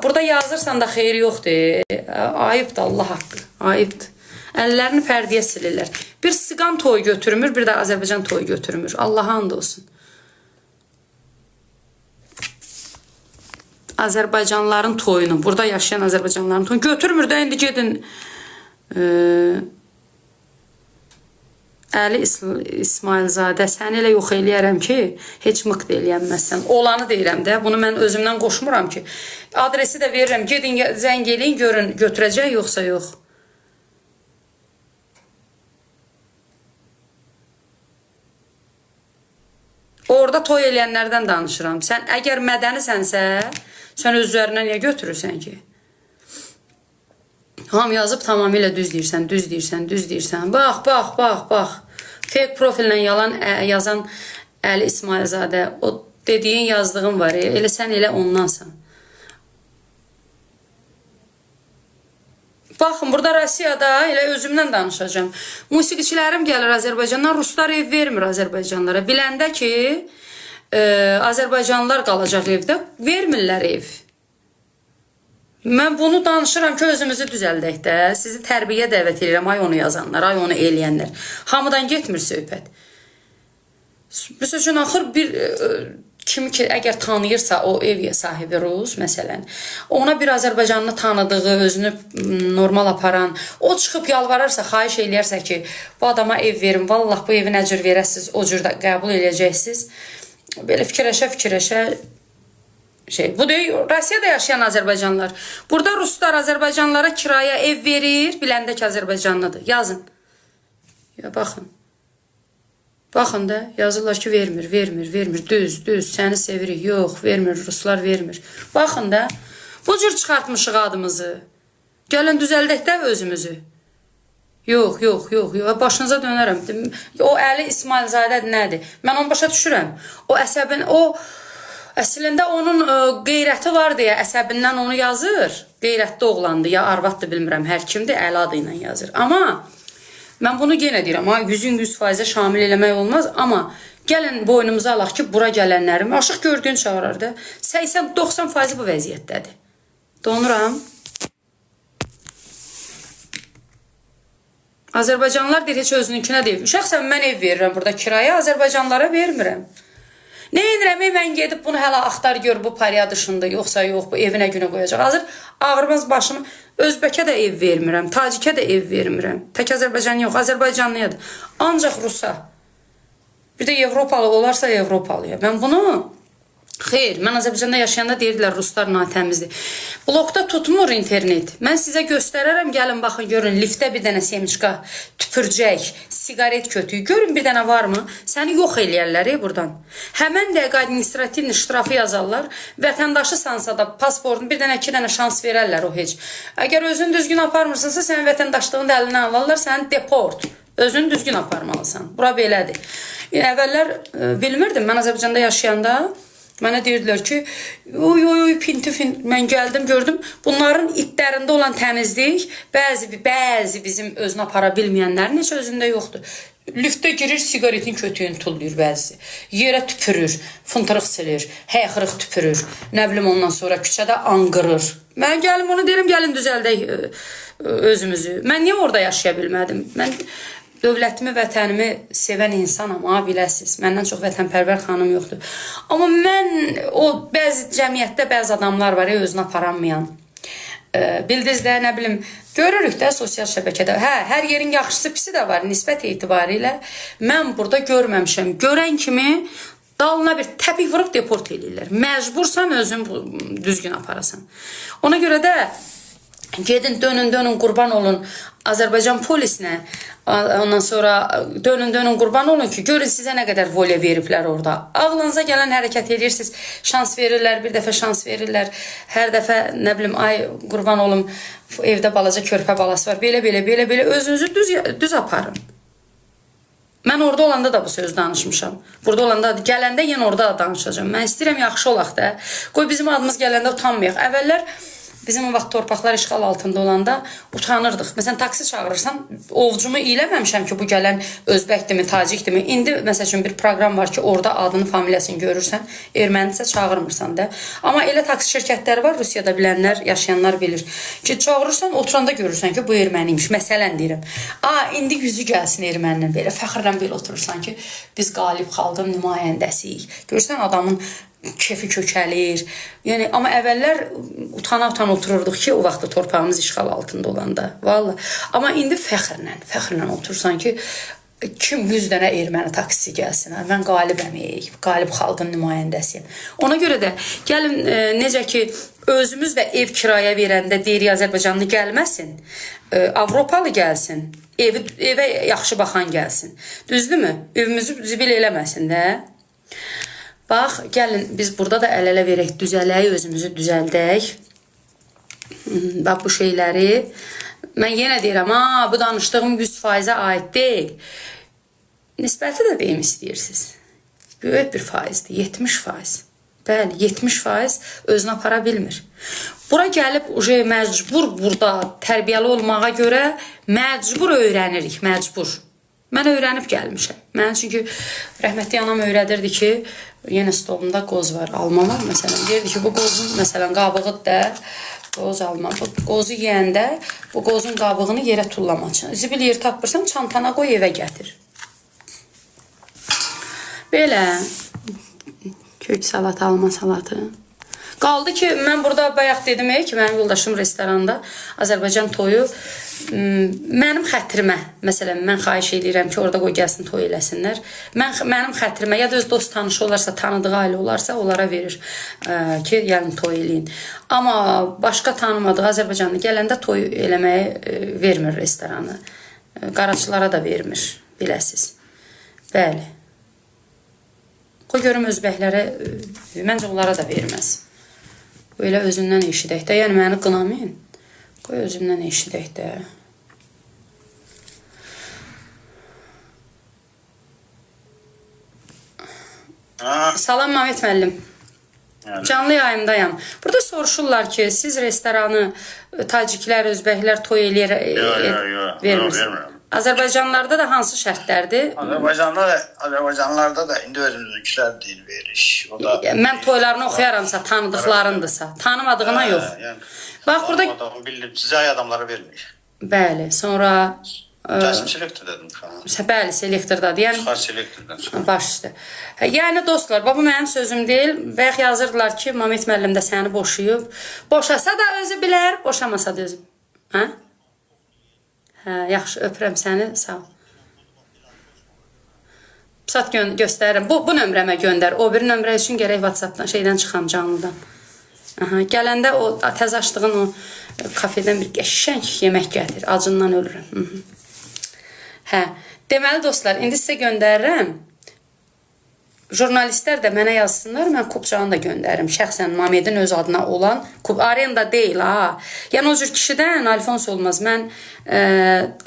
Burada yazırsan da xeyri yoxdur. Ayıbdır, Allah haqqı. Ayıbdır. Əllərini pərdiyə silirlər. Bir siqan toyu götürmür, bir də Azərbaycan toyu götürmür. Allaha and olsun. Azərbaycanlıların toyunu, burada yaşayan Azərbaycanlıların toyunu götürmür də, indi gedin Əli İsmailzadə, səni elə yox eləyərəm ki, heç mıqd eləyənməzsən. Olanı deyirəm də, bunu mən özümdən qoşmuram ki. Adresi də verirəm, gedin zəng eləyin, görün götürəcək yoxsa yox. Orada toy eləyənlərdən danışıram. Sən əgər mədənisənsə, sən öz üzərinə niyə götürürsən ki? Ham yazıb tamamilə düz deyirsən, düz deyirsən, düz deyirsən. Bax. Fake profillə yalan yazan Əli İsmailzadə, o dediyin yazdığın var ya, elə sən elə ondansan. Baxın, burada Rusiyada elə özümdən danışacağım. Musiqiçilərim gəlir Azərbaycandan, ruslar ev vermir Azərbaycanlara. Biləndə ki, Azərbaycanlılar qalacaq evdə, vermirlər ev. Mən bunu danışıram ki, özümüzü düzəldək də, sizi tərbiyə dəvət edirəm, ay onu yazanlar, ay onu eləyənlər. Hamıdan getmir söhbət. Məsəl üçün, axır bir kimi ki, əgər tanıyırsa o ev sahibi Rus, məsələn, ona bir Azərbaycanlı tanıdığı, özünü normal aparan, o çıxıb yalvararsa, xahiş eləyərsə ki, bu adama ev verin, vallah bu evi nə cür verəsiz, o cür də qəbul eləyəcəksiniz. Belə fikirləşə, bu deyil, Rusiyada yaşayan Azərbaycanlılar. Burada Ruslar Azərbaycanlılara kiraya ev verir, biləndə ki, Azərbaycanlıdır. Yazın. Ya, baxın. Baxın da, yazırlar ki, vermir. Düz, səni sevirik. Yox, vermir, Ruslar vermir. Baxın da, bu cür çıxartmışıq adımızı. Gəlin düzəldək də özümüzü. Yox, başınıza dönərəm. O Əli İsmailzadə nədir? Mən onu başa düşürəm. O əsəbin, əslində onun qeyrəti var deyə əsəbindən onu yazır. Qeyrətli oğlandı, ya arvaddır, bilmirəm, hər kimdir, Əli adı ilə yazır. Amma mən bunu yenə deyirəm, 100% şamil eləmək olmaz, amma gəlin boynumuza alaq ki, bura gələnlərim, aşıq gördüyün çağırar da, 80-90% bu vəziyyətdədir. Donuram. Azərbaycanlılar deyir, heç özününkünə deyil. Şəxsən mən ev verirəm burada kiraya, Azərbaycanlılara vermirəm. Nə edirəm, mən gedib bunu hələ axtar gör, bu pariya dışında, yoxsa yox, bu evinə günə qoyacaq. Hazır ağırmaz başımı, Özbəkə də ev vermirəm, Tacikə də ev vermirəm. Tək Azərbaycan yox, Azərbaycanlıyadır. Ancaq Rusa. Bir də Avropalı olarsa Avropalıya. Mən bunu, xeyr, mən Azərbaycanda yaşayanda deyirdilər, Ruslar natəmizdir. Blokda tutmur internet. Mən sizə göstərərəm, gəlin baxın, görün, liftdə bir dənə semçka, tüpürcək, sigaret kötüyü, görün bir dənə varmı? Səni yox eləyərlər buradan. Həmən dəqiqə administrativ ştrafı yazarlar, vətəndaşı sansa da pasportun bir dənə, iki dənə şans verərlər o heç. Əgər özün düzgün aparmırsınsa, sənin vətəndaşlığını da əlindən alırlar, səni deport. Özünü düzgün aparmalısan. Bura belədir. Əvvəllər bilmirdim, mən Azərbaycanda yaşayanda mənə deyirdilər ki, pinti, mən gəldim, gördüm, bunların itlərində olan təmizlik, bəzi bizim özünü apara bilməyənlərin heç özündə yoxdur. Liftdə girir, sigaretin kötüyünü tulluyur bəzisi. Yerə tüpürür, fıntırıq silir, həyxırıq tüpürür, nə bilim ondan sonra küçədə anqırır. Mən gəlim onu deyirəm, gəlin düzəldək özümüzü. Mən niyə orada yaşaya bilmədim? Mən dövlətimi, vətənimi sevən insanam, biləsiniz. Məndən çox vətənpərvər xanım yoxdur. Amma mən, bəzi cəmiyyətdə bəzi adamlar var, özünü aparanmayan. Bildiniz də, nə bilim, görürük də sosial şəbəkədə. Hər yerin yaxşısı, pisi də var, nisbət etibarilə. Mən burada görməmişəm. Görən kimi dalına bir təpik vurub deport edirlər. Məcbursan, özün düzgün aparasan. Ona görə də gedin, dönün, qurban olun Azərbaycan polisinə. Ondan sonra dönün, qurban olun ki, görün sizə nə qədər volya veriblər orada. Ağlınıza gələn hərəkət edirsiniz, şans verirlər, bir dəfə şans verirlər. Hər dəfə, nə bilim, ay, qurban olum, evdə balaca körpə balası var. Belə, özünüzü düz aparın. Mən orada olanda da bu söz danışmışam. Burada olanda, gələndə yenə orada da danışacağım. Mən istəyirəm, yaxşı olaq da. Qoy bizim adımız gələndə utanmayaq. Əvvəllər Bizim o vaxt torpaqlar işğal altında olanda utanırdıq. Məsələn, taksi çağırırsan, ovcumu eləməmişəm ki, bu gələn özbəkdirmi, tacikdirmi. İndi məsəl üçün bir proqram var ki, orada adını, familiyasını görürsən, ermənisə çağırmırsan da. Amma elə taksi şirkətləri var, Rusiyada bilənlər, yaşayanlar bilir ki, çağırırsan, oturanda görürsən ki, bu erməniymiş. Məsələn deyirəm. İndi yüzü gəlsin erməninin, belə fəxrlə belə oturursan ki, biz qalib xalqın nümayəndəsiyik. Görürsən, adamın kefi kökəlir. Yəni, amma əvvəllər utana-utana otururduq ki, o vaxtda torpağımız işğal altında olanda. Vallahi. Amma indi fəxrlə otursan ki, kim 100 dənə erməni taksisi gəlsin. Mən qalibəm, qalib xalqın nümayəndəsiyim. Ona görə də gəlin, necə ki, özümüz də ev kiraya verəndə deyirik Azərbaycanlı gəlməsin, Avropalı gəlsin, evə yaxşı baxan gəlsin. Düzdürmü? Evimizi zibil eləməsin də. Bax, gəlin, biz burada da əl-ələ verək, düzələk, özümüzü düzəldək. Bax, bu şeyləri. Mən yenə deyirəm, bu danışdığım 100%-ə aid deyil. Nisbəti də deyim istəyirsiniz. Böyük bir faizdir, 70%. Bəli, 70% özünə apara bilmir. Bura gəlib, məcbur burada tərbiyəli olmağa görə məcbur öyrənirik, məcbur. Mən öyrənib gəlmişəm. Mən çünki rəhmətli anam öyrədirdi ki, yenə stolumda qoz var, alma var məsələn. Deyirdi ki, bu qozun məsələn qabığı da qoz alma. Bu qozu yeyəndə bu qozun qabığını yerə tullama. Zibil yer tapırsan, çantana qoy, evə gətir. Belə kök salat, alma salatı. Qaldı ki, mən burada bayaq dedim ki, mənim yoldaşım restoranda Azərbaycan toyu mənim xətrimə, məsələn, mən xahiş edirəm ki, orada qoy gəlsin, toy eləsinlər. Mənim xətrimə, ya da öz dost tanışı olarsa, tanıdığı ailə olarsa, onlara verir ki, gəlin toy eləyin. Amma başqa tanımadığı Azərbaycanlı gələndə toy eləməyi vermir restoranı. Qaraçılara da vermir, biləsiz. Bəli. Qoy görüm özbəklərə, məncə onlara da verməz. Elə özündən eşidək də, yəni məni qınamayın. Qoy özümdən eşidək də. Salam Məhmet müəllim. Canlı yayımdayam. Burada soruşurlar ki, siz restoranı taciklər, özbəklər toy eləyir, vermirsiniz. Azərbaycanlarda da hansı şərtlərdir? Azərbaycanlarda da indi özümüzünkülər deyil veriş. Mən toylarını oxuyaramsa, tanıdıqlarındırsa, tanımadığına yox. Bax, burada... Sizə adamlara vermir. Bəli, sonra... Kəsim selektor dedim. Bəli, selektordadır. Çıxar selektordan. Baş üstə. Yəni, dostlar, bu mənim sözüm deyil. Bayaq yazırdılar ki, Məhmet müəllim də səni boşayıb. Boşasa da özü bilər, boşamasa da özü. Hə? Yaxşı, öpürəm səni, sağ ol. Saat göstərirəm. Bu nömrəmə göndər. O bir nömrə üçün gərək WhatsAppdan şeydən çıxam, canlıdan. Gələndə o təz açdığın o kafedən bir qəşəng yemək gətir. Acından ölürəm. Deməli, dostlar, indi sizə göndərirəm. Jurnalistlər də mənə yazsınlar, mən kupçanı da göndərim. Şəxsən Məhmətin öz adına olan, arenda deyil, Yəni o cür kişidən Alfons olmaz. Mən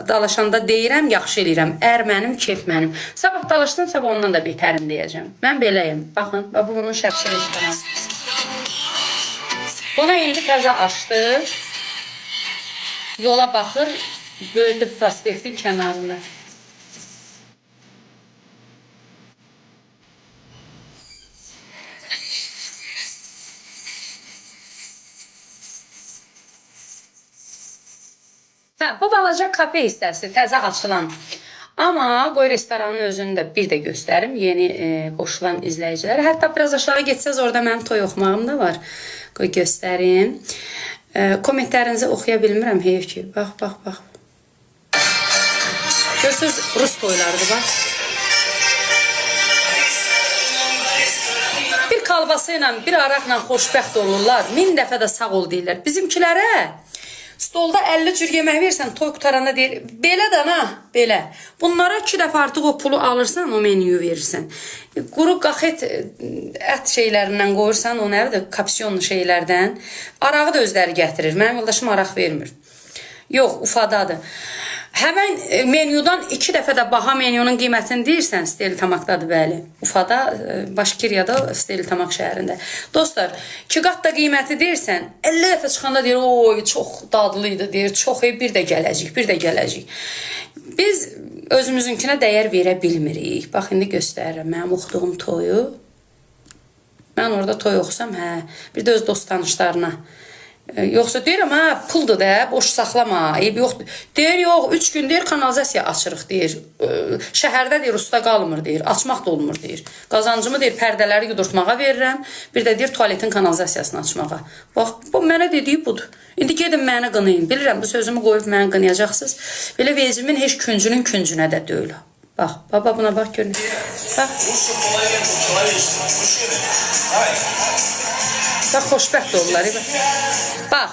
dalaşanda deyirəm, yaxşı eləyirəm. Ər mənim, keyf mənim. Sabah dalaşdım, sabah ondan da betərim deyəcəm. Mən beləyim. Baxın, bu bunun şəxsi restoranı. Buna indi təzə açdı. Yola baxır, böyüdü prospektin kənarında. Bu balaca kafe hissəsi, təzə açılan. Amma qoy restoranın özünü də bir də göstərim yeni qoşulan izləyicilərə. Hətta biraz aşağı getsəz orada mənim toy oxumağım da var. Qoy göstərim. Kommentlərinizi oxuya bilmirəm, heyif ki. Bax. Görürsünüz, Rus toylarıdır, bax. Bir kalbası ilə, bir araqla xoşbəxt olurlar. 1000 dəfə də sağ ol deyirlər. Bizimkilərə stolda 50 cür yemək versən, toy qutaranda deyir, belə də, belə. Bunlara 2 dəfə artıq o pulu alırsan, o menüyü verirsən. Quru qaxet ət şeylərindən qoyursan, o nədir, kapsiyonlu şeylərdən. Arağı da özləri gətirir. Mənim yoldaşım araq vermir. Yox, Ufadadır. Həmən menyudan 2 dəfə də baha menyunun qiymətini deyirsən, Stelitamaqdadır, bəli. Ufada, Başkiriyada, Stelitamaq şəhərində. Dostlar, 2 qat da qiyməti deyirsən, 50 dəfə çıxanda deyir, oy, çox dadlıydı, deyir, çox bir də gələcək, bir də gələcək. Biz özümüzünkünə dəyər verə bilmirik. Bax, indi göstərirəm mənim oxuduğum toyu. Mən orada toy oxusam, bir də öz dost tanışlarına. Yoxsa deyirəm, puldur da, boş saxlama, eyb yoxdur. Deyir, yox, 3 gün deyir, kanalizasiya açırıq, deyir. Şəhərdə deyir, usta qalmır, deyir. Açmaq da olmur, deyir. Qazancımı deyir, pərdələri yudurtmağa verirəm. Bir də deyir, tualetin kanalizasiyasını açmağa. Bax, bu mənə dediyi budur. İndi gedin məni qınayın. Bilirəm, bu sözümü qoyub məni qınayacaqsınız. Belə vecimin heç küncünün küncünə də deyil. Bax, baba buna bax, görün. Bax. Bax, xoşbəxt olurlar. Bax,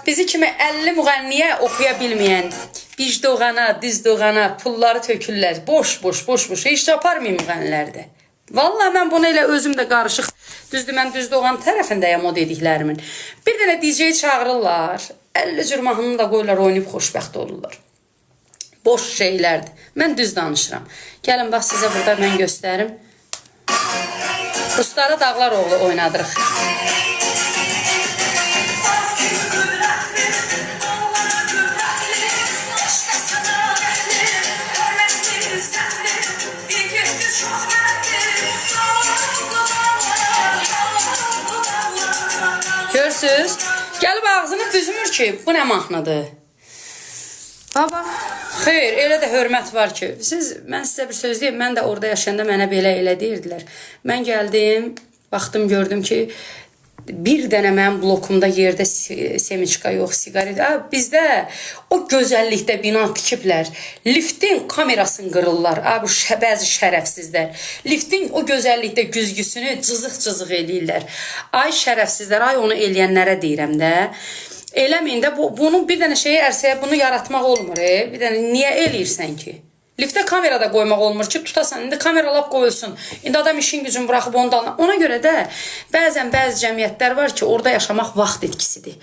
bizi kimi 50 müğənniyə oxuya bilməyən, bic doğana, diz doğana pulları tökürlər. Boş. Heç aparmayın müğənnilərdə. Vallahi mən bunu elə özüm də qarışıq. Düzdür, mən düz doğan tərəfindəyəm o dediklərimin. Bir dənə DJ çağırırlar. 50 cür mahnını da qoyurlar, oynayıb xoşbəxt olurlar. Boş şeylərdir. Mən düz danışıram. Gəlin, bax, sizə burada mən göstərim. Ruslara Dağlar oğlu oynadırıq. Görürsünüz? Gəlib ağzını büzmür ki, bu nə mahnıdır? Baba, xeyr, elə də hörmət var ki, mən sizə bir söz deyim, mən də orada yaşayanda mənə belə elə deyirdilər. Mən gəldim, baxdım, gördüm ki, bir dənə mənim blokumda yerdə semiçka yox, sigaret. Bizdə o gözəllikdə bina tikiblər. Liftin kamerasını qırırlar. Bu bəzi şərəfsizlər. Liftin o gözəllikdə güzgüsünü cızıq-cızıq eləyirlər. Ay şərəfsizlər, ay onu eləyənlərə deyirəm də. Eləməyin də, bunun bir dənə şeyi ərsəyə bunu yaratmaq olmur. Bir dənə niyə eləyirsən ki? Liftə kamerada qoymaq olmur ki, tutasan. İndi kamera lap qoyulsun. İndi adam işin gücünü buraxıb onu da alına. Ona görə də bəzən bəzi cəmiyyətlər var ki, orada yaşamaq vaxt etkisidir.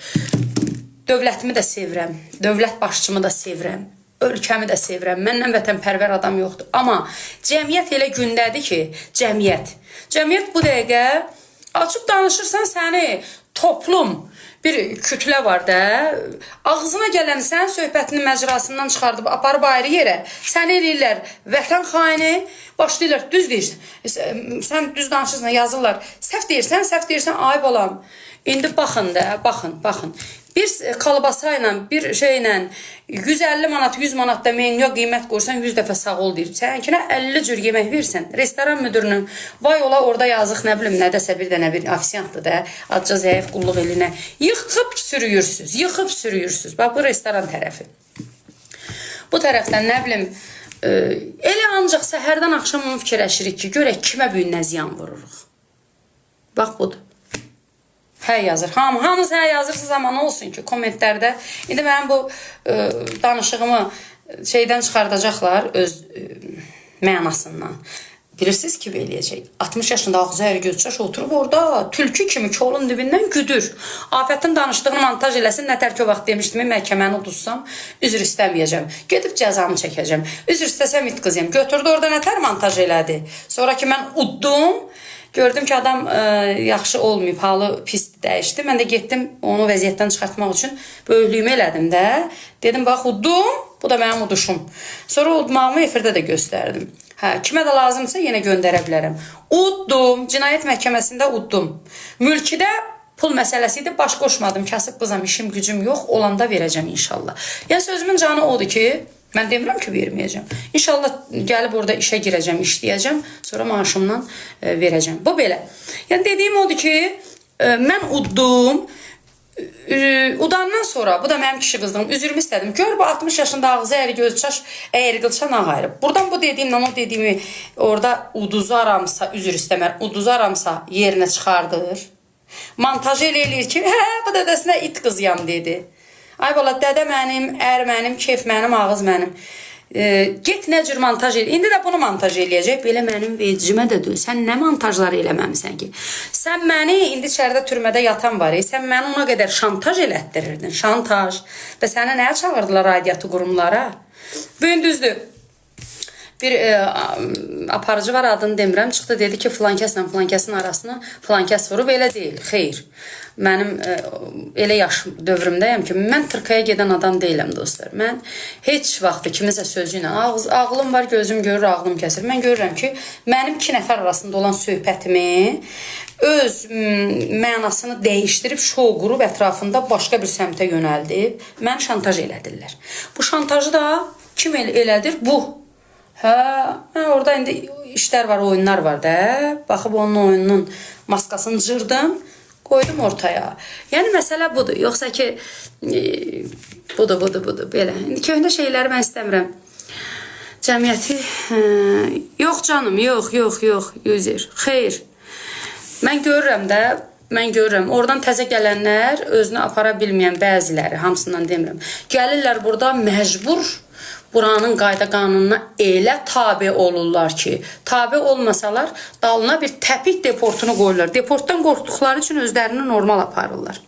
Dövlətimi də sevirəm. Dövlət başçımı da sevirəm. Ölkəmi də sevirəm. Məndən vətənpərvər adam yoxdur. Amma cəmiyyət elə gündədir ki, cəmiyyət bu dəqiqə açıb danışırsan səni toplum bir kütlə var da, ağzına gələn sən söhbətinin məcrasından çıxardıb aparıb ayrı yerə, sən eləyirlər vətən xaini, başlayırlar, düz deyirsən, sən düz danışırsan, yazırlar, səhv deyirsən, ay balam, indi baxın da, baxın. Bir kalbasa ilə, bir şeylə 150 manat, 100 manat da menyuya qiymət qoysan 100 dəfə sağ ol deyir. Səninkinə 50 cür yemək verirsən. Restoran müdürünün vay ola orada yazıq nə bilim nədəsə bir dənə bir ofisiantdır da, azca zəif qulluq elinə. Yıxıb sürüyürsüz. Bax bu restoran tərəfi. Bu tərəfdən nə bilim elə ancaq səhərdən axşam onu fikirləşirik ki, görək kimə büyünə ziyan vururuq. Bax budur. Hə yazır. Hamınız hə yazırsınız amma nə olsun ki, kommentlərdə. İndi mənim bu danışığımı şeydən çıxardacaqlar öz mənasından. Bilirsiniz ki, eləyəcək. 60 yaşında ağzı gözçaş oturub orada tülkü kimi kolun dibindən güdür. Afətin danışdığını montaj eləsin. Nətər ki o vaxt demişdim, məhkəməni udursam, üzr istəməyəcəm. Gedib cəzamı çəkəcəm. Üzr istəsəm it qızıyım. Götürdü orada nətər montaj elədi. Sonra ki mən uddum. Gördüm ki adam yaxşı olmayıb, halı pis dəyişdi. Mən də getdim onu vəziyyətdən çıxartmaq üçün böyüklüyümü elədim də. Dedim bax uddum, bu da mənim uduşum. Sonra udmağımı efirdə də göstərdim. Kimə də lazımsa yenə göndərə bilərəm. Uddum, cinayət məhkəməsində uddum. Mülkidə pul məsələsi idi, baş qoşmadım, kasıb qızam, işim gücüm yox, olanda verəcəm inşallah. Yəni sözümün canı odur ki, mən demirəm ki, verməyəcəm. İnşallah gəlib orada işə girəcəm, işləyəcəm, sonra maaşımdan verəcəm. Bu belə. Yəni dediyim odur ki, mən uddum. Udandan sonra, bu da mənim kişi qızdığım, üzrümü istədim. Gör bu 60 yaşında ağzı əri gözçaş, əyri qılçan ağayrıb. Buradan bu dediyimlə o dediyimi orada uduzaramsa, üzr istəmər, uduzaramsa yerinə çıxardır. Montaj eləyir ki, bu dədəsinə it qızıyam dedi. Ay bala, dədə mənim, ər mənim, kef mənim, ağız mənim. Get nə cür montaj eləyir. İndi də bunu montaj eləyəcək. Belə mənim vecimə də deyil. Sən nə montajlar eləməmisən ki? Sən məni, indi içəridə türmədə yatan var. Sən məni ona qədər şantaj elətdirirdin. Şantaj. Və səni nəyə çağırdılar aidiyyatı qurumlara? Bu gün düzdür. Bir aparıcı var, adını demirəm, çıxdı dedi ki, filan kəslə filan kəsin arasını filan kəs vurub, elə deyil, xeyr. Mənim elə yaş dövrümdəyəm ki, mən Türkiyəyə gedən adam deyiləm dostlar. Mən heç vaxt kimisə sözü ilə, ağlım var, gözüm görür, ağlım kəsir. Mən görürəm ki, mənim 2 nəfər arasında olan söhbətimi öz mənasını dəyişdirib, şou qurub, ətrafında başqa bir səmtə yönəldib, məni şantaj elədirlər. Bu şantajı da kim elədir? Bu. Hə, orada indi işlər var, oyunlar var da. Baxıb onun oyununun maskasını cırdım, qoydum ortaya. Yəni məsələ budur. Yoxsa ki budur, belə. İndi köhnə şeyləri mən istəmirəm. Cəmiyyəti yox canım, yox, Yüzür. Xeyr. Mən görürəm, oradan təzə gələnlər, özünü apara bilməyən bəziləri, hamısından demirəm. Gəlirlər burada məcbur buranın qayda qanununa elə tabe olurlar ki, tabe olmasalar dalına bir təpik deportunu qoyurlar. Deportdan qorxduqları üçün özlərini normal aparırlar.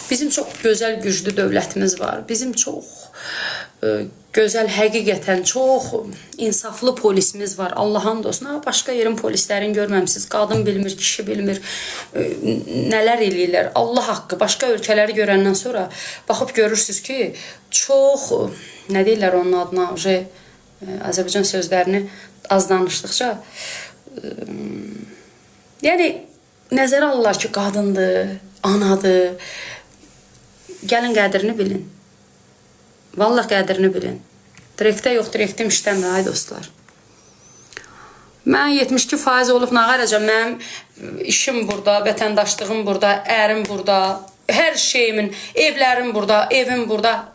Bizim çox gözəl, güclü dövlətimiz var. Bizim çox gözəl, həqiqətən çox insaflı polisimiz var. Allah hamd olsun. Başqa yerin polislərini görməmişsiniz. Qadın bilmir, kişi bilmir. Nələr eləyirlər. Allah haqqı. Başqa ölkələri görəndən sonra baxıb görürsünüz ki, çox, nə deyirlər onun adına, Azərbaycan sözlərini az danışdıqca, yəni, nəzərə alırlar ki, qadındır, anadır. Gəlin qədrini bilin. Vallahi qədrini bilin. Direktə yox, direktim işləmir, ay dostlar. Mən 72% olub nağaracam. Mənim işim burada, vətəndaşlığım burada, ərim burada, hər şeyimin, evlərim burada, evim burada.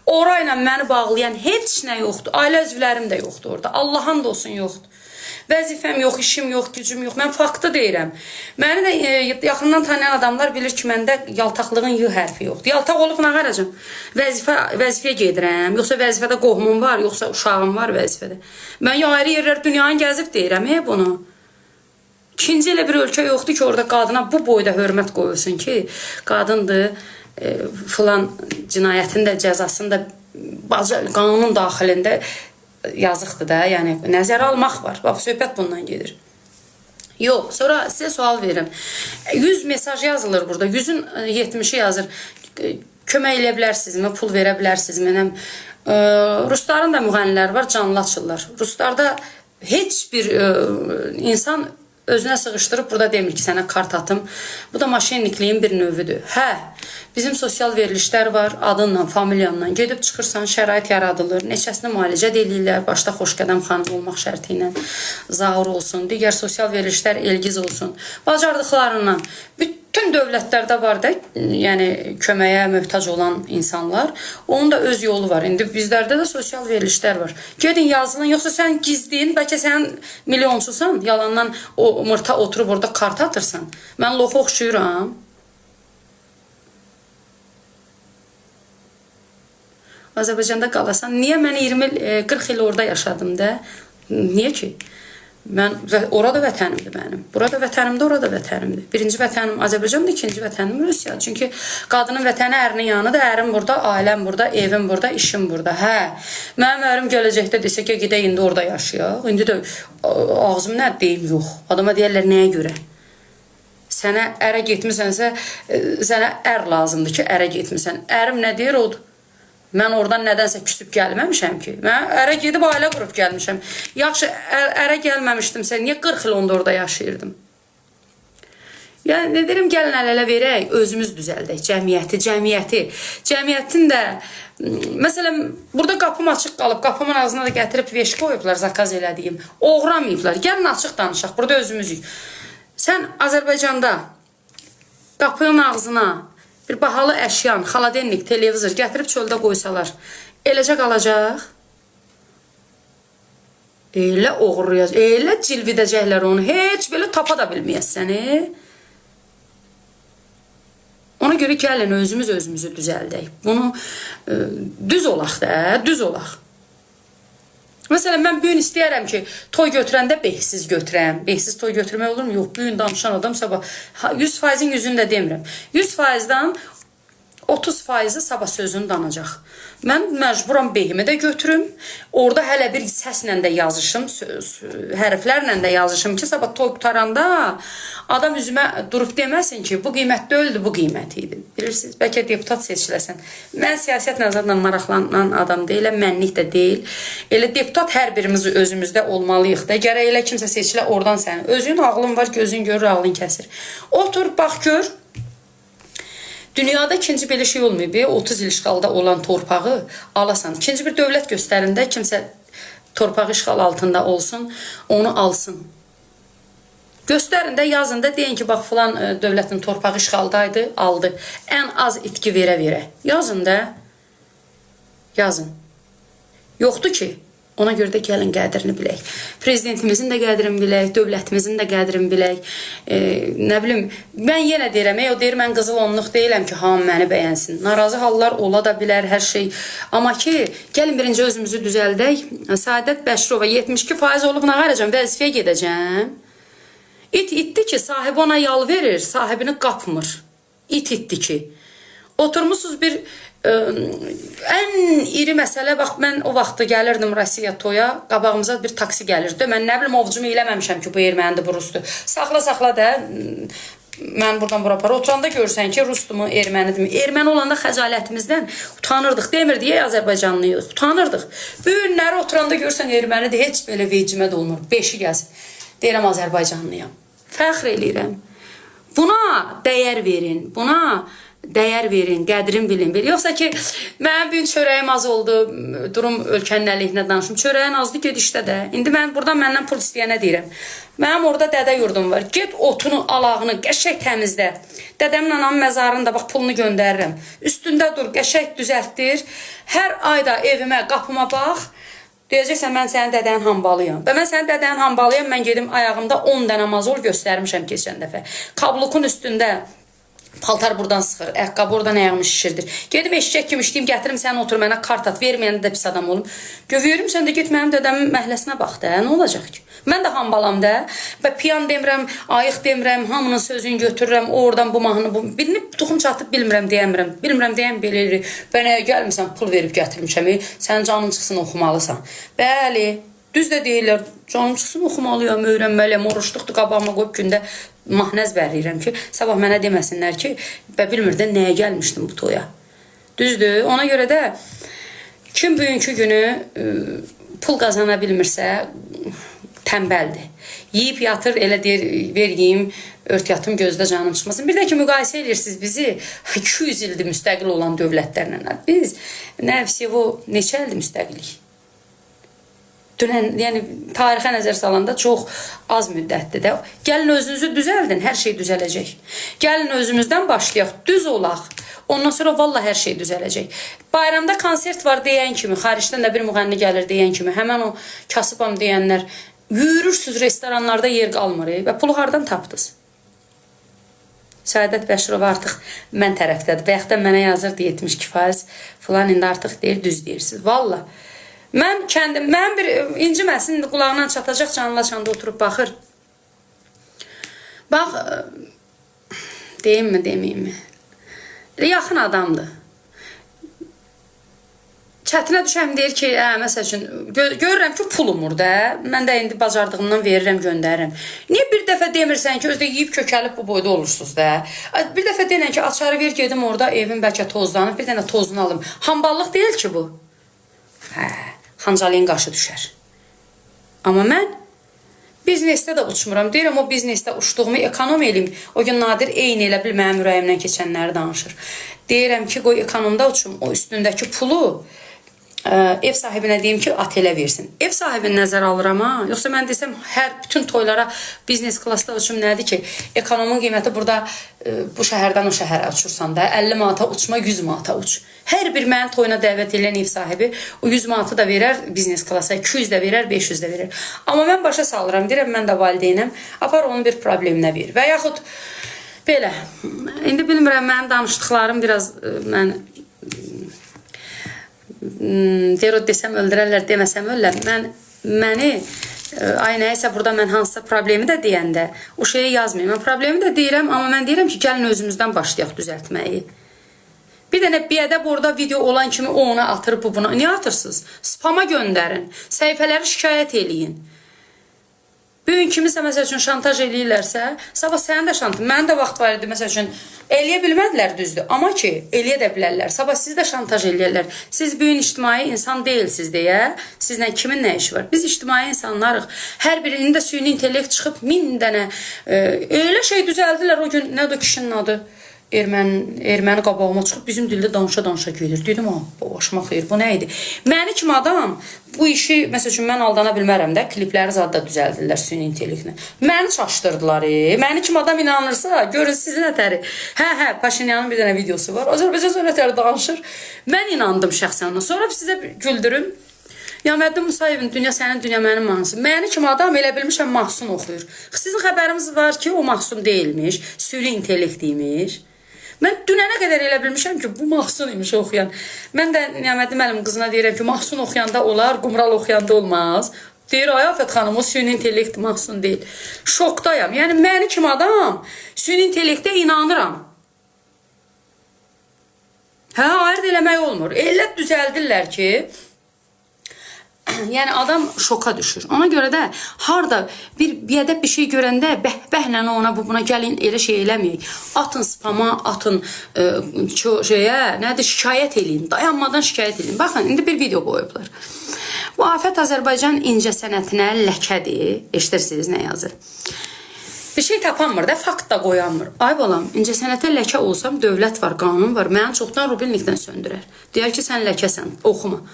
Orayla məni bağlayan heç nə yoxdur. Ailə üzvlərim də yoxdur orada. Allah'ın da olsun yoxdur. Vəzifəm yox, işim yox, gücüm yox. Mən faktı deyirəm. Məni də yaxından tanıyan adamlar bilir ki, məndə yaltaqlığın Y hərfi yoxdur. Yaltaq olub nə qaracam? Vəzifəyə gedirəm, yoxsa vəzifədə qohumum var, yoxsa uşağım var vəzifədə. Mən ayrı yerlər dünyanı gəzib deyirəm bunu. İkinci elə bir ölkə yoxdur ki, orada qadına bu boyda hörmət qoyulsun ki, qadındır, filan cinayətin də cəzasını da qanunun daxilində yazıqdır da, yəni nəzərə almaq var. Bax, söhbət bundan gedir. Yox, sonra sizə sual verirəm. 100 mesaj yazılır burada, 100-ün 70-i yazır. Kömək elə bilərsinizmi, pul verə bilərsinizmi? Rusların da müğənniləri var, canlı açırlar. Ruslarda heç bir insan özünə sığışdırıb burada demir ki, sənə kart atım. Bu da maşenlikliyin bir növüdür. Hə, bizim sosial verilişlər var, adınla, familyanla gedib çıxırsan, şərait yaradılır, neçəsini müalicə deyirlər, başda Xoşqədəm xanım olmaq şərti ilə Zaur olsun, digər sosial verilişlər Elgiz olsun. Bacardıqlarından bütün dövlətlərdə var da, yəni köməyə möhtac olan insanlar, onun da öz yolu var. İndi bizlərdə də sosial verilişlər var. Gedin yazılın, yoxsa sən gizliyin, bəlkə sən milyonçusan, yalandan o mırta oturub orada kart atırsan. Mən loxu oxşuyuram. Azərbaycanda qalasan, niyə mən 20-40 il orada yaşadım da? Niyə ki? Orada vətənimdir mənim. Burada vətənimdir, orada vətənimdir. Birinci vətənim Azərbaycandır, ikinci vətənim Rusiya. Çünki qadının vətəni ərinin yanıdır, ərim burada, ailəm burada, evim burada, işim burada. Hə, mənim ərim gələcəkdə desə ki, gedək indi orada yaşayaq. İndi də ağzım nə deyim, yox. Adama deyərlər, nəyə görə? Sənə ərə getmisənsə, sənə ər lazımdır ki, ərə getmisən. Ərim nə deyir, odur. Mən oradan nədənsə küsüb gəlməmişəm ki. Mən ərə gedib ailə qurub gəlmişəm. Yaxşı, ərə gəlməmişdimsə, niyə 40 il onda orada yaşayırdım? Yəni, ne deyirəm, gəlin əl-ələ verək, özümüz düzəldək, cəmiyyəti. Cəmiyyətin də, məsələn, burada qapım açıq qalıb, qapımın ağzına da gətirib veş qoyublar, zakaz elədiyim. Oğramayıblar, gəlin açıq danışaq, burada özümüzük. Sən Azərbaycanda qapının ağzına bir bahalı əşyan, xaladenlik, televizor gətirib çöldə qoysalar, eləcə qalacaq. Elə oğurlayacaq, elə cilvidəcəklər onu, heç belə tapa da bilməyəsən. Ona görə gəlin, özümüzü düzəldək. Bunu düz olaq da, düz olaq. Məsələn, mən bu gün istəyərəm ki, toy götürəndə behsiz götürəm. Behsiz toy götürmək olur mu? Yox, bu gün danışan adam sabah 100%-in yüzünü də demirəm. 100%-dan 30%-i sabah sözünü danacaq. Mən məcburam behimi də götürüm. Orada hələ bir səslə də yazışım, hərflərlə də yazışım ki, sabah toy qutaranda adam üzümə durub deməsin ki, bu qiymət deyildi, bu qiymət idi. Bilirsiniz, bəlkə deputat seçiləsən. Mən siyasət nəzərlə maraqlanan adam deyiləm, mənlik də deyil. Elə deputat hər birimiz özümüzdə olmalıyıq da. Gərək elə kimsə seçilə oradan sənin. Özün ağlın var, gözün görür, ağlın kəsir. Otur, bax, gör. Dünyada ikinci belə şey olmayıb, 30 il işğalda olan torpağı alasan. İkinci bir dövlət göstərində kimsə torpağı işğal altında olsun, onu alsın. Göstərində, yazında deyin ki, bax, filan dövlətin torpağı işğaldaydı, aldı. Ən az itki verə-verə. Yazın da, yazın. Yoxdur ki, ona görə də gəlin qədrini bilək. Prezidentimizin də qədrini bilək, dövlətimizin də qədrini bilək. Nə bilim, mən yenə deyirəm, o deyir, mən qızıl onluq deyiləm ki, hamı məni bəyənsin. Narazı hallar ola da bilər, hər şey. Amma ki, gəlin birinci özümüzü düzəldək. Saadət Bəşirova 72% olub, nə qaracam, vəzifəyə gedəcəm. İtdi ki, sahibi ona yal verir, sahibini qapmır. İtdi ki. Oturmuşsuz bir ən iri məsələ, bax, mən o vaxtı gəlirdim Rusiya toya, qabağımıza bir taksi gəlirdi. Mən nə bilim, ovcumu eləməmişəm ki, bu ermənidir, bu rusdur. Saxla da, mən buradan bura para oturanda görürsən ki, rusdur mu, ermənidir mi? Erməni olanda xəcalətimizdən utanırdıq, demirdik, Azərbaycanlıyıq, utanırdıq. Bu günləri oturanda görürsən ermənidir, heç belə vecimə də olmur, beşi gəlsin. Deyirəm, Azərbaycanlıyam. Fəxr eləyirəm. Buna dəyər verin, buna dəyər verin, qədrin bilin. Yoxsa ki, mənim bir çörəyim az oldu, durum ölkənin əleyhinə danışım. Çörəyin azdı, ged işdə də. İndi mən buradan məndən pul istəyənə deyirəm. Mənim orada dədə yurdum var. Get otunu, alağını, qəşək təmizlə. Dədəmin anamın məzarını da bax, pulunu göndərirəm. Üstündə dur, qəşək düzəltdir. Hər ayda evimə, qapıma bax. Deyəcəksən, mən sənin dədənin hambalıyam. Və mən sənin dədənin hambalıyam, mən gedim ayağımda 10 dənə mazol göstərmişəm keçən dəfə. Kablukun üstündə paltar buradan sıxır, əqqabı oradan ayağımı şişirdir. Gedim eşəcək kimi işləyim, gətirim sən otur, mənə kart at, verməyəndə də pis adam olum. Gövürüm, sən də get mənim dədəmin məhləsinə bax da, nə olacaq ki? Mən də hambalam da, və piyan demirəm, ayıq demirəm, hamının sözünü götürürəm, oradan bu mahnı, bu. Birini tuxum çatıb bilmirəm, deyəmirəm. Bilmirəm, deyəm, belə eləyir. Bənəyə gəlmirsən, pul verib gətirmişəm, sənin canın çıxsın, oxumalısan. Bəli, düz də deyirlər, canım çıxsın, oxumalıyam, öyrənməliyəm, oruçluqdur, qabağıma qoyub gündə mahnə əzbərləyirəm ki, sabah mənə deməsinlər ki, bilmirdən nəyə gəlmişdim bu toya. Düzdür, ona görə də kim bugünkü günü pul qazana bilmirsə, tənbəldir. Yiyib yatır, elə deyir, ver yiyim, ört yatım, gözdə canım çıxmasın. Bir də ki, müqayisə edirsiniz bizi 200 ildir müstəqil olan dövlətlərlə. Biz nəvsiyevo neçə ildir müstəqilik? Dünən, yəni tarixə nəzər salanda çox az müddətdir də. Gəlin özünüzü düzəldin, hər şey düzələcək. Gəlin özümüzdən başlayaq, düz olaq. Ondan sonra valla hər şey düzələcək. Bayramda konsert var deyən kimi, xaricdən də bir müğənni gəlir deyən kimi, həmən o kasıbam deyənlər, yürürsünüz restoranlarda yer qalmır və pulu hardan tapdınız? Saadət Bəşirova artıq mən tərəfdədir. Bayaqdan mənə yazırdı 72% falan, indi artıq deyir, düz deyirsiniz. Valla. Mən bir inciməsin, qulağından çatacaq, canlı-çanda oturub baxır. Bax, deyim mi, demeyim mi? Yaxın adamdır. Çətinə düşəm, deyir ki, məsəl üçün, görürəm ki, pulumur da, mən də indi bacardığımdan verirəm, göndərirəm. Niyə bir dəfə demirsən ki, özdə yiyib kökəlib bu boyda olursunuz da? Bir dəfə deyilən ki, açarı ver, gedim orada, evim bəlkə tozlanıb, bir dənə tozunu alım. Hamballıq deyil ki bu. Hə, xancalığın qaşı düşər. Amma mən biznesdə də uçmuram. Deyirəm, o biznesdə uçduğumu ekonom eləyim. O gün Nadir eyni elə bil mənim ürəyimdən keçənləri danışır. Deyirəm ki, qoy ekonomda uçum. O üstündəki pulu ev sahibinə deyim ki, otelə versin. Ev sahibini nəzər alıram, ha? Yoxsa mən desəm, bütün toylara biznes klassda uçum nədir ki? Ekonomun qiyməti burada bu şəhərdən o şəhərə uçursan da, 50 manata uçma, 100 manata uç. Hər bir mənim toyuna dəvət edən ev sahibi o 100 manatı da verər biznes klassa, 200 də verər, 500 də verər. Amma mən başa salıram, deyirəm, mən də valideynəm, apar onun bir probleminə verir. Və yaxud belə, indi bilmirəm, mənim danışdıqlarım biraz, mən deyir o desəm öldürərlər, deməsəm öldürər. Məni ay nəyəsə burada mən hansısa problemi də deyəndə o şeyi yazmayayım. Mən problemi də deyirəm, amma mən deyirəm ki, gəlin özümüzdən başlayaq düzəltməyi. Bir dənə biədəb orada video olan kimi o ona atır, bu buna. Niyə atırsınız? Spama göndərin. Səhifələri şikayət eləyin. Bugün kimisə məsəl üçün şantaj eləyirlərsə, sabah sənin də şantaj, mənim də vaxt var idi məsəl üçün, eləyə bilmədilər düzdür, amma ki, eləyə də bilərlər. Sabah siz də şantaj eləyirlər. Siz bugün ictimai insan deyilsiniz deyə, sizlə kimin nə işi var? Biz ictimai insanlarıq. Hər birinin də süni intellekt çıxıb 1000 dənə elə şey düzəldilər o gün, nədir kişinin adı? Erməni qabağıma çıxıb bizim dildə danışa gedir. Dedim, başıma xeyir, bu nə idi? Məni kimi adam bu işi, məsəl üçün, mən aldana bilmərəm də, klipləri zadda düzəldirlər süni intellektlə. Məni çaşdırdılar, məni kimi adam inanırsa, görün sizin ətəri. Hə, Paşinyanın bir dənə videosu var, Azərbaycan ətəri danışır. Mən inandım şəxsən ona. Sonra sizə güldürüm. Niyaməddin Musayevin Dünya sənin, dünya mənim mahnısı. Məni kimi adam elə bilmişəm Mahsun oxuyur. Sizin xəbəriniz var ki, o Mahsun deyilmiş, süni intellekt imiş. Mən dünənə qədər elə bilmişəm ki, bu Mahsun imiş oxuyan. Mən də Niyaməddin müəllim qızına deyirəm ki, Mahsun oxuyanda olar, Qumral oxuyanda olmaz. Deyir, ay Afət xanım, o süni intellekt Mahsun deyil. Şokdayam. Yəni, məni kimi adam süni intellektə inanıram. Hə, ayırt eləmək olmur. Elə düzəldirlər ki, yəni adam şoka düşür. Ona görə də harda bir biədəb bir şey görəndə bəhbəhlə ona buna gəlin elə şey eləməyək. Atın spama, atın nədir, şikayət eləyin. Dayanmadan şikayət eləyin. Baxın, indi bir video qoyublar. Bu Afət Azərbaycan incə sənətinə ləkədir. Eşidirsiniz nə yazır? Bir şey tapanmır da, fakt da qoyanmır. Ay balam, incə sənətə ləkə olsam, dövlət var, qanun var. Mənə çoxdan rubilnikdən söndürər. Deyər ki, sən ləkəsən, oxuma.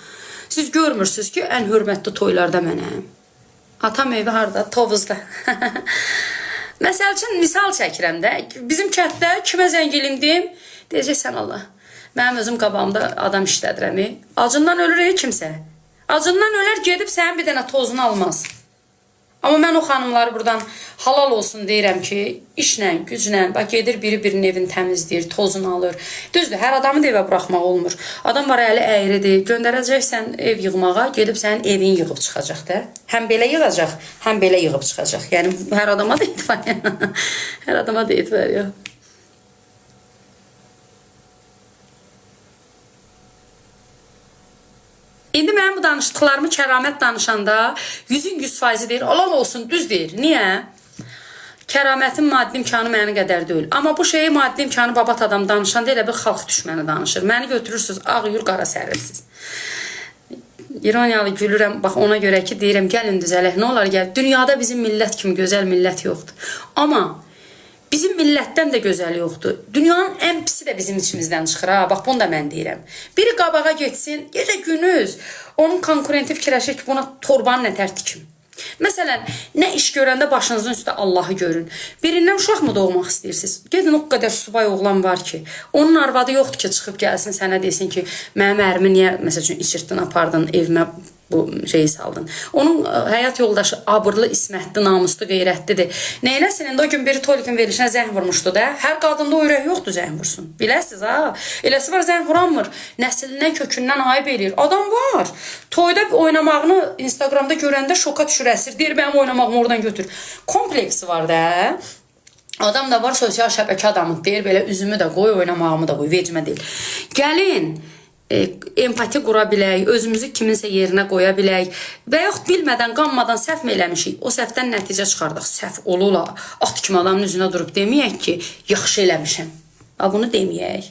Siz görmürsünüz ki, ən hörmətli toylarda mənəm. Atam evi harada? Tovuzda. Məsəl üçün, misal çəkirəm də. Bizim kətdə kimə zəng elindim? Deyəcəksən Allah. Mənim özüm qabağımda adam işlədirəm. Acından ölür kimsə. Acından ölər gedib sənin bir dənə tozunu almaz. Amma mən o xanımları buradan halal olsun deyirəm ki, işlə, güclə, bax gedir biri-birinin evini təmizləyir, tozunu alır. Düzdür, hər adamı da evə buraxmaq olmur. Adam var, əli əyridir, göndərəcəksən ev yığmağa, gedib sənin evini yığıb çıxacaq da. Həm belə yığacaq, həm belə yığıb çıxacaq. Yəni, hər adama da etibar, hər adama da etibar, yox. İndi mənim bu danışdıqlarımı kəramət danışanda 100-ün 100% deyir, olan olsun, düz deyir. Niyə? Kəramətin maddi imkanı mənə qədər deyil. Amma bu şeyi maddi imkanı babat adam danışanda elə bir xalq düşməni danışır. Məni götürürsünüz, ağ yur, qara sərirsiniz. İroniyalı gülürəm, bax ona görə ki, deyirəm, gəlin düzələk, nə olar gəl. Dünyada bizim millət kimi gözəl millət yoxdur. Amma bizim millətdən də gözəl yoxdur. Dünyanın ən pisi də bizim içimizdən çıxır. Bax, bunu da mən deyirəm. Biri qabağa geçsin, gecə günüz onun konkurenti fikirləşir ki, buna torbanın nətər tikim. Məsələn, nə iş görəndə başınızın üstə Allahı görün. Birindən uşaq mı doğmaq istəyirsiniz? Gedin, o qədər subay oğlan var ki, onun arvadı yoxdur ki, çıxıb gəlsin sənə desin ki, mənim ərimi niyə, məsəl üçün, içirtdin, apardın, evimə bu şeyi saldın. Onun həyat yoldaşı abırlı, ismətli, namuslu, qeyrətlidir. Nə eləsin? İndi o gün biri Tolikin verilişinə zəng vurmuşdu da. Hər qadında o ürək yoxdur zəng vursun. Biləsiniz, ha? Eləsi var, zəng vuranmır. Nəslindən, kökündən ayıb eləyir. Adam var. Toyda oynamağını Instagramda görəndə şoka düşür, əsir. Deyir, mənim oynamağımı oradan götür. Kompleksi var da. Adam da var, sosial şəbəkə adamı. Deyir, belə üzümü də qoy, oynamağımı da qoy. Vecmə deyil. Gəlin. Empati qura bilək, özümüzü kiminsə yerinə qoya bilək və yaxud bilmədən, qanmadan səhv mi eləmişik? O səhvdən nəticə çıxardıq. Səhv olula, at kimi adamın üzünə durub deməyək ki, yaxşı eləmişəm. Bunu deməyək.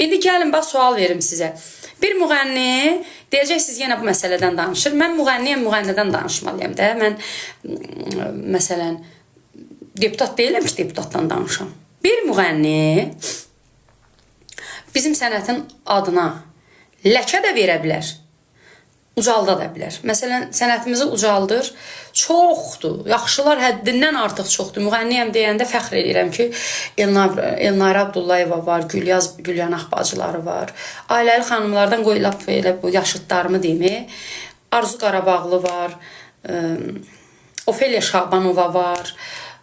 İndi gəlin, bax, sual verim sizə. Bir müğənni, deyəcəksiniz, yenə bu məsələdən danışır. Mən müğənniyəm, müğənnidən danışmalıyım da. Mən, məsələn, deputat deyiləm ki, deputatdan danışam. Bir müğənni bizim sənətin adına ləkə də verə bilər, ucalda da bilər. Məsələn, sənətimizi ucaldır, çoxdur, yaxşılar həddindən artıq çoxdur. Müğənniyəm deyəndə fəxr edirəm ki, Elnara Abdullayeva var, Gülyanaq bacıları var. Ailəli xanımlardan qoyulab elə bu yaşıdlarımı deyimi, Arzu Qarabağlı var, Ofeliya Şabanova var.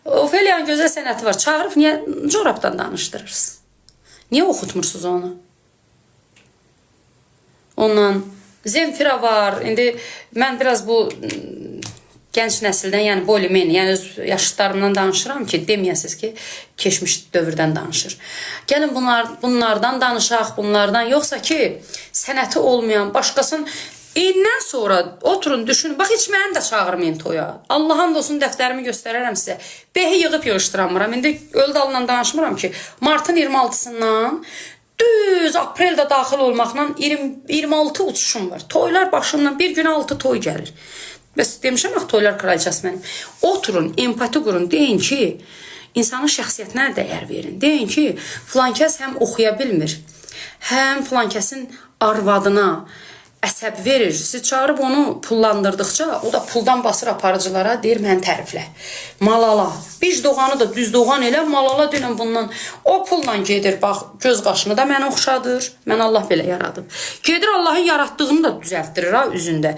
Ofeliyanın gözəl sənəti var. Çağırıb niyə corabdan danışdırırsınız? Niyə oxutmursunuz onu? Ondan Zemfira var. İndi mən biraz bu gənc nəsildən, yəni Bolimeni, yəni öz yaşıtlarımdan danışıram ki, deməyəsiniz ki, keçmiş dövrdən danışır. Gəlin bunlardan danışaq, bunlardan, yoxsa ki, sənəti olmayan, başqasının indən sonra oturun, düşünün. Bax, heç məni də çağırmayın toya. Allah'ın olsun dəftərimi göstərərəm sizə. Behi yığıb yığışdıramıram. İndi ölü dalından danışmıram ki, martın 26-sından düz apreldə daxil olmaqla 26 uçuşum var. Toylar başımdan bir gün 6 toy gəlir. Bəs demişəm axı toylar kraliçası mənim. Oturun, empati qurun, deyin ki, insanın şəxsiyyətinə dəyər verin. Deyin ki, filankəs həm oxuya bilmir, həm filankəsin arvadına əsəb verir. Siz çağırıb onu pullandırdıqca, o da puldan basır aparıcılara, deyir mən təriflə. Malala. Biz doğanı da düz doğan elə, malala deyilən bundan. O pulla gedir, bax, göz qaşını da mənə oxşadır. Mən Allah belə yaradım. Gedir Allahın yaratdığını da düzəltdirir ha üzündə.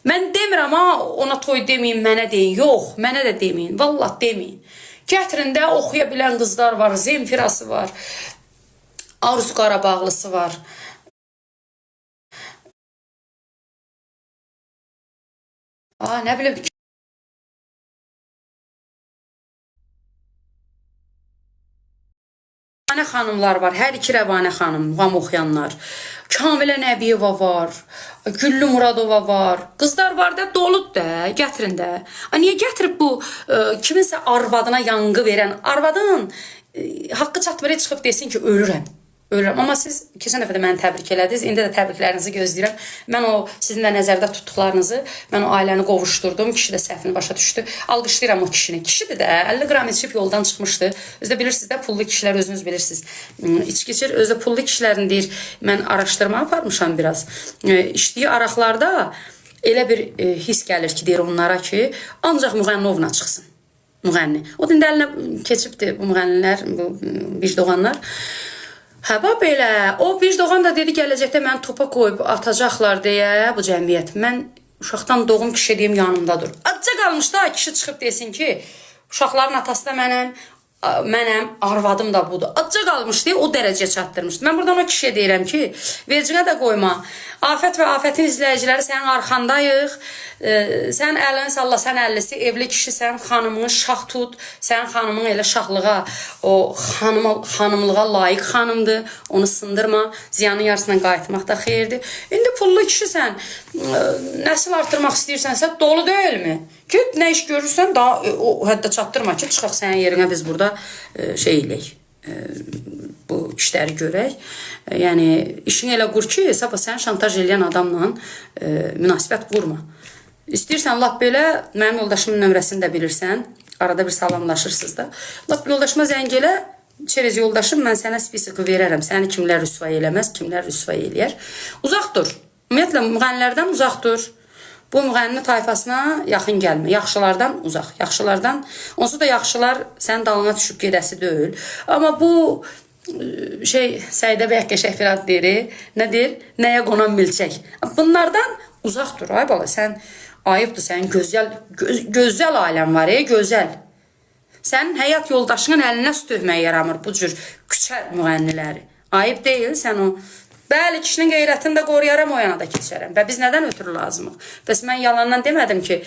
Mən demirəm ha, ona toy deməyin, mənə deyin. Yox, mənə də deməyin. Vallah deməyin. Gətirin də oxuya bilən qızlar var, Zemfirası var, Arzu Qarabağlısı var. Nə bilim. Rəvanə xanımlar var. Hər iki Rəvanə xanım, muğam oxuyanlar. Kamilə Nəbiyeva var. Güllü Muradova var. Qızlar var da, doludur da. Gətirin də. Niyə gətirib bu kiminsə arvadına yanğı verən, arvadın haqqı çatmır, çıxıb desin ki, ölürəm. Ölürəm. Amma siz keçən dəfə də məni təbrik elədiniz. İndi də təbriklərinizi gözləyirəm. Mən o sizin də nəzərdə tutduqlarınızı, mən o ailəni qovuşdurdum. Kişi də səhvini başa düşdü. Alqışlayıram o kişini. Kişidir də 50 qram içib yoldan çıxmışdı. Özdə bilirsiniz də, pullu kişilər özünüz bilirsiniz. İçki içir. Özdə pullu kişilərin deyir, mən araşdırma aparmışam biraz. İçdiyi araqlarda elə bir his gəlir ki, deyir onlara ki, ancaq Müğənnovla çıxsın. Müğənni. O dində əlinə keçibdir bu müğənnilər, bu vicdoğanlar. Həba belə, o bir doğan da dedi gələcəkdə məni topa qoyub atacaqlar deyə bu cəmiyyət. Mən uşaqdan doğum kişi deyim yanımda dur. Acca qalmış da kişi çıxıb desin ki, uşaqların atası da mənəm, arvadım da budur. Acca qalmış deyə o dərəcəyə çatdırmışdı. Mən buradan o kişiyə deyirəm ki, vercinə də qoyma. Afət və Afətin izləyiciləri sənin arxandayıq. Sən əlini salla, sən əllisi, evli kişisən, xanımını şax tut. Sənin xanımın elə şaxlığa, o xanımlığa layiq xanımdır. Onu sındırma. Ziyanın yarısından qayıtmaq da xeyirdir. İndi pullu kişisən, nəsil artırmaq istəyirsənsə dolu deyilmi? Git nə iş görürsən, daha o həddə çatdırma ki, çıxaq sənin yerinə biz burada şey eləyik. Bu işləri görək. Yəni, işini elə qur ki, sabah səni şantaj eləyən adamla münasibət qurma. İstəyirsən, lap belə, mənim yoldaşımın nömrəsini də bilirsən, arada bir salamlaşırsınız da. Lap yoldaşıma zəng elə, çerez yoldaşım, mən sənə spesiki verərəm. Səni kimlər rüsvay eləməz, kimlər rüsvay eləyər. Uzaq dur. Ümumiyyətlə, müğənnilərdən uzaq dur. Bu müğənni tayfasına yaxın gəlmə. Yaxşılardan uzaq. Yaxşılardan, onsuz da yaxşılar sənin dalına düşüb gedəsi deyil. Amma bu Səidə bəy qəşəng bir ad deyir. Nə deyir? Nəyə qonan milçək. Bunlardan uzaq dur. Ay bala, sən ayıbdır, sənin gözəl ailən var, gözəl. Sənin həyat yoldaşının əlinə su töhmək yaramır bu cür küçə müğənniləri. Ayıb deyil, sən o... Bəli, kişinin qeyrətini də qoruyaram, o yana da keçərəm. Və biz nədən ötürü lazımıq? Bəs mən yalandan demədim ki,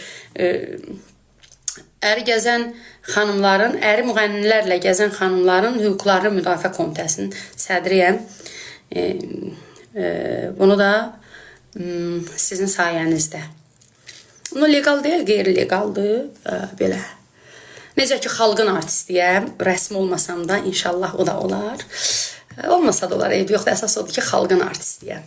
əri gəzən xanımların, əri müğənnilərlə gəzən xanımların hüquqları müdafiə komitəsinin sədriyəm. Bunu da sizin sayənizdə. Bunu legal deyil, qeyri-legaldır, belə. Necə ki, xalqın artistiyəm, rəsmi olmasam da inşallah o da olar. Olmasa da olar, eybi yoxdur, əsas odur ki, xalqın artistiyəm.